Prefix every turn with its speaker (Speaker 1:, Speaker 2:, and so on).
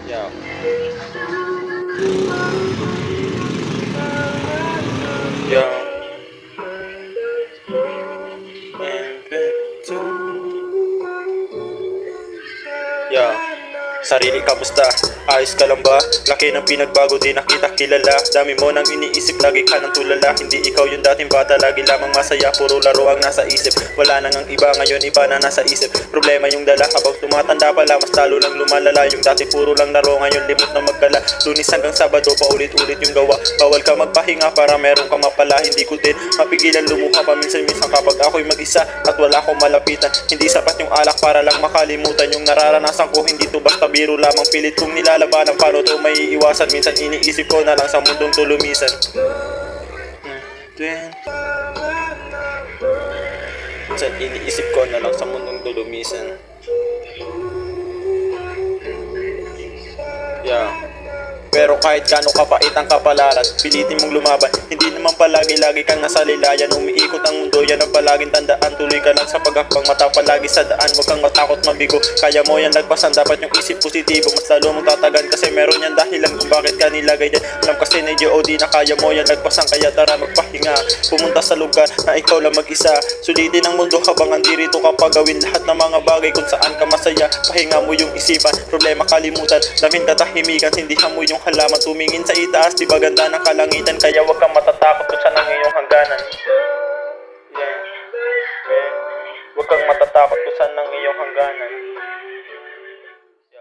Speaker 1: Yeah. Yeah. Yeah. Sarili, kamusta? Ayos ka lang ba? Laki ng pinagbago, di nakita kilala. Dami mo nang iniisip, lagi ka nang tulala. Hindi ikaw yung dating bata, lagi lamang masaya. Puro laro ang nasa isip. Wala nang ang iba, ngayon iba na nasa isip. Problema yung dala, habang tumatanda pala, mas lalo lang lumalala. Yung dati puro lang laro, ngayon limot na magkala. Lunis hanggang Sabado, paulit-ulit yung gawa. Bawal ka magpahinga para meron kang mapala. Hindi ko din mapigilan lumuha paminsan-minsan kapag ako'y mag-isa at wala akong malapitan. Hindi sapat yung alak para lang makalimutan yung nararanasan ko. Hindi to basta biro lamang, pilit kong nilalabanan. Paano to may iiwasan? Minsan iniisip ko na lang sa mundong tulumisan. Minsan iniisip ko na lang sa mundong tulumisan. Yeah. Pero kahit kano kapait ang kapalaran, pilitin mong lumaban. Hindi naman palagi-lagi kang nasa lilayan. Umiikot ang mundo, yan ang palaging tandaan. Tuloy ka lang sa paghakbang, mata palagi sa daan. Huwag kang matakot mabigo, kaya mo yan lagpasan. Dapat yung isip positibo, mas lalo mong tatagan. Kasi meron yan dahilan kung bakit ka nilagay dyan. Alam kasi ni G.O.D na kaya mo yan lagpasan. Kaya tara magpahinga, pumunta sa lugar na ikaw lang mag-isa. Sulitin ang mundo habang andirito ka pa. Gawin lahat ng mga bagay kung saan ka masaya. Pahinga mo yung isipan, problema kalimutan. Damin katahimikan, sindihan mo yung halaman. Tumingin sa itaas, di ba ganda ng kalangitan? Kaya wag kang matatakot kung saan ang iyong hangganan. Wag kang matatakot kung saan ang iyong hangganan.